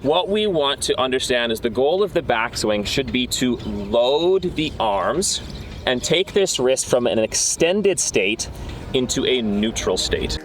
What we want to understand is the goal of the backswing should be to load the arms and take this wrist from an extended state into a neutral state.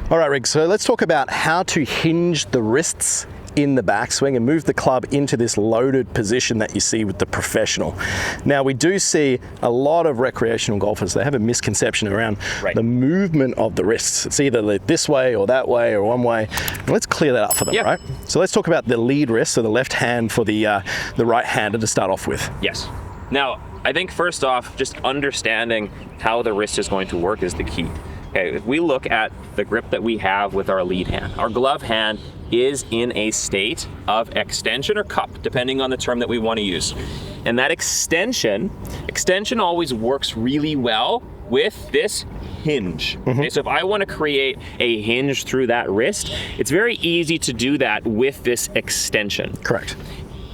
All right, Rick, so let's talk about how to hinge the wrists in the backswing and move the club into this loaded position that you see with the professional. Now, we do see a lot of recreational golfers, they have a misconception around the movement of the wrists. It's either this way or that way or one way. And let's clear that up for them, right? So let's talk about the lead wrist, so the left hand for the right-hander to start off with. Yes. Now, I think first off, just understanding how the wrist is going to work is the key. Okay, if we look at the grip that we have with our lead hand, our glove hand is in a state of extension or cup, depending on the term that we want to use. And that extension always works really well with this hinge. Okay, so if I want to create a hinge through that wrist, it's very easy to do that with this extension. Correct.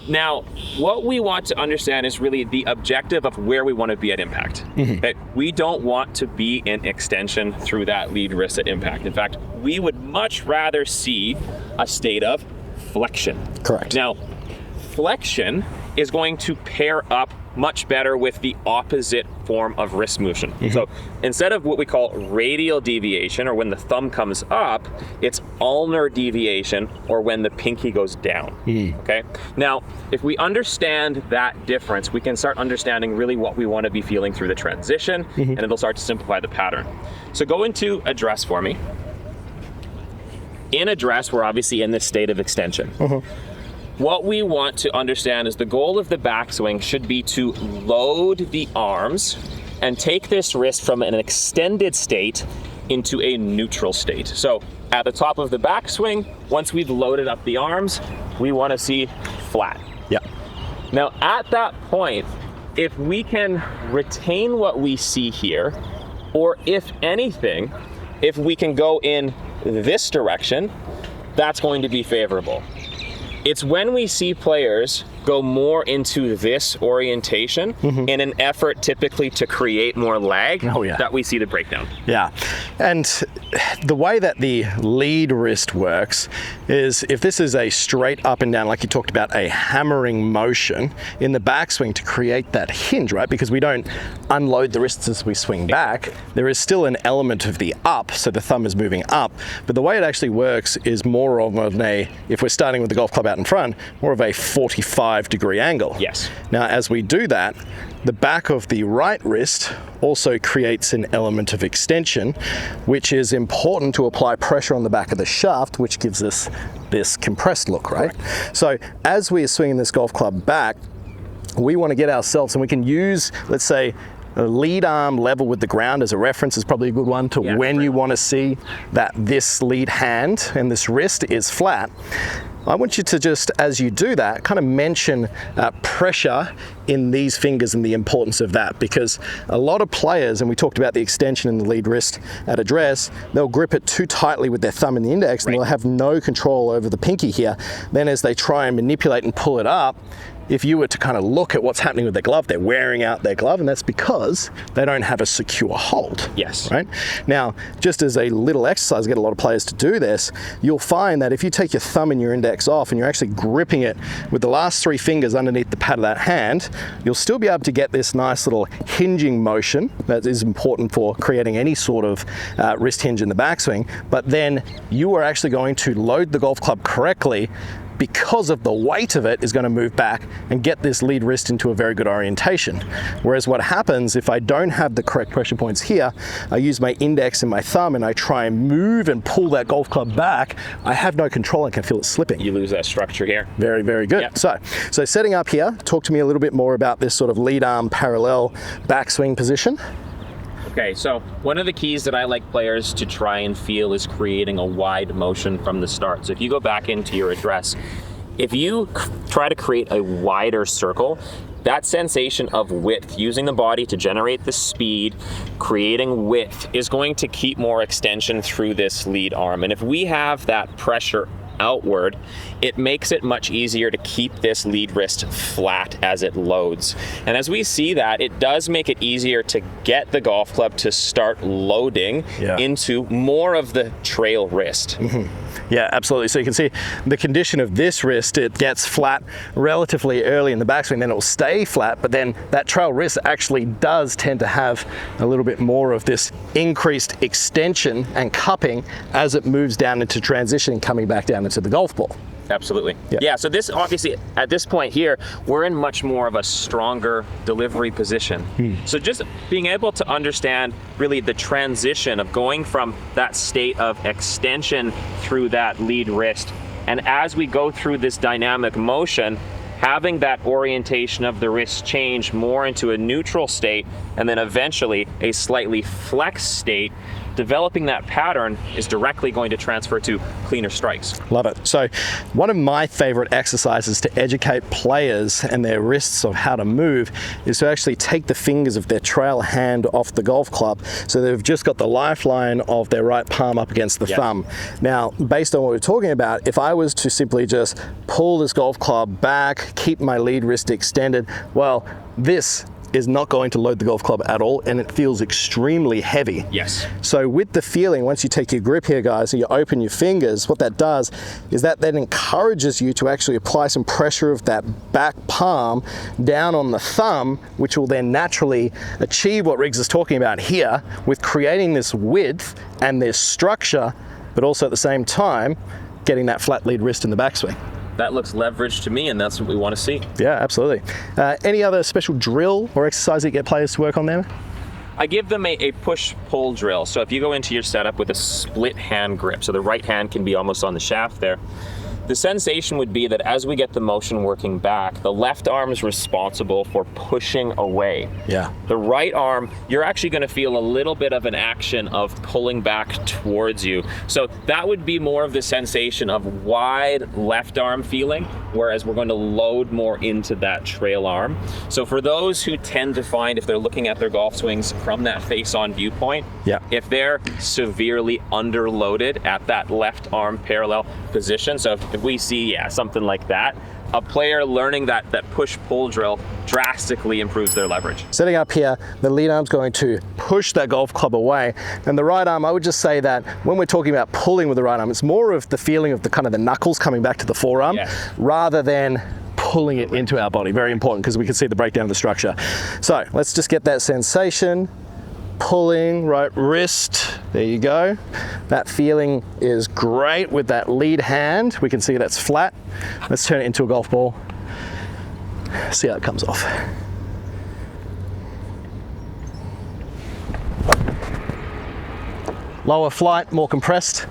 Now, what we want to understand is really the objective of where we want to be at impact. Okay? We don't want to be in extension through that lead wrist at impact. In fact, we would much rather see a state of flexion. Correct. Now, flexion is going to pair up much better with the opposite form of wrist motion. So instead of what we call radial deviation, or when the thumb comes up, it's ulnar deviation, or when the pinky goes down. Okay. Now, if we understand that difference, we can start understanding really what we want to be feeling through the transition, and it'll start to simplify the pattern. So go into address for me. In address, we're obviously in this state of extension. What we want to understand is the goal of the backswing should be to load the arms and take this wrist from an extended state into a neutral state. So at the top of the backswing, once we've loaded up the arms, we want to see flat. Now at that point, if we can retain what we see here, or if anything, if we can go in this direction, that's going to be favorable. It's when we see players go more into this orientation in an effort typically to create more lag that we see the breakdown. And the way that the lead wrist works is if this is a straight up and down, like you talked about, a hammering motion in the backswing to create that hinge, right? Because we don't unload the wrists as we swing back. There is still an element of the up, so the thumb is moving up. But the way it actually works is more of a, if we're starting with the golf club out in front, more of a 45-degree angle. Now, as we do that, the back of the right wrist also creates an element of extension, which is important to apply pressure on the back of the shaft, which gives us this compressed look, right? So as we are swinging this golf club back, we want to get ourselves, and we can use, let's say, a lead arm level with the ground as a reference is probably a good one to when you want to see that this lead hand and this wrist is flat. I want you to just, as you do that, kind of mention pressure in these fingers and the importance of that, because a lot of players, and we talked about the extension in the lead wrist at address, they'll grip it too tightly with their thumb and the index, and they'll have no control over the pinky here. Then as they try and manipulate and pull it up, if you were to kind of look at what's happening with their glove, they're wearing out their glove, and that's because they don't have a secure hold. Right? Now, just as a little exercise, I get a lot of players to do this, you'll find that if you take your thumb and your index off and you're actually gripping it with the last three fingers underneath the pad of that hand, you'll still be able to get this nice little hinging motion that is important for creating any sort of wrist hinge in the backswing, but then you are actually going to load the golf club correctly, because of the weight of it is going to move back and get this lead wrist into a very good orientation. Whereas what happens if I don't have the correct pressure points here, I use my index and my thumb and I try and move and pull that golf club back, I have no control and can feel it slipping. You lose that structure here. Very, very good. So setting up here, talk to me a little bit more about this sort of lead arm parallel backswing position. Okay, so one of the keys that I like players to try and feel is creating a wide motion from the start. So if you go back into your address, if you try to create a wider circle, that sensation of width, using the body to generate the speed, creating width, is going to keep more extension through this lead arm. And if we have that pressure outward, it makes it much easier to keep this lead wrist flat as it loads. And as we see that, it does make it easier to get the golf club to start loading into more of the trail wrist. Yeah, absolutely. So you can see the condition of this wrist, it gets flat relatively early in the backswing, then it will stay flat, but then that trail wrist actually does tend to have a little bit more of this increased extension and cupping as it moves down into transition and coming back down into the golf ball. Absolutely. Yeah, so this obviously, at this point here, we're in much more of a stronger delivery position. So just being able to understand really the transition of going from that state of extension through that lead wrist, and as we go through this dynamic motion, having that orientation of the wrist change more into a neutral state, and then eventually a slightly flexed state, developing that pattern is directly going to transfer to cleaner strikes. Love it. So one of my favorite exercises to educate players and their wrists of how to move is to actually take the fingers of their trail hand off the golf club, so they've just got the lifeline of their right palm up against the thumb. Now, based on what we're talking about, if I was to simply just pull this golf club back, keep my lead wrist extended, well, this is not going to load the golf club at all, and it feels extremely heavy. Yes. So with the feeling, once you take your grip here, guys, and you open your fingers, what that does is that then encourages you to actually apply some pressure of that back palm down on the thumb, which will then naturally achieve what Riggs is talking about here with creating this width and this structure, but also at the same time, getting that flat lead wrist in the backswing. That looks leveraged to me, and that's what we want to see. Yeah, absolutely. Any other special drill or exercise that you get players to work on there? I give them a push-pull drill. So if you go into your setup with a split hand grip, so the right hand can be almost on the shaft there, the sensation would be that as we get the motion working back, the left arm is responsible for pushing away. Yeah. The right arm, you're actually going to feel a little bit of an action of pulling back towards you. So that would be more of the sensation of wide left arm feeling, whereas we're going to load more into that trail arm. So for those who tend to find, if they're looking at their golf swings from that face-on viewpoint, if they're severely underloaded at that left arm parallel position, so if we see something like that, a player learning that push-pull drill drastically improves their leverage. Setting up here, the lead arm's going to push that golf club away, and the right arm, I would just say that when we're talking about pulling with the right arm, it's more of the feeling of the kind of the knuckles coming back to the forearm rather than pulling it into our body. Very important, because we can see the breakdown of the structure. So let's just get that sensation. Pulling right wrist, there you go. That feeling is great with that lead hand. We can see that's flat. Let's turn it into a golf ball. See how it comes off. Lower flight, more compressed.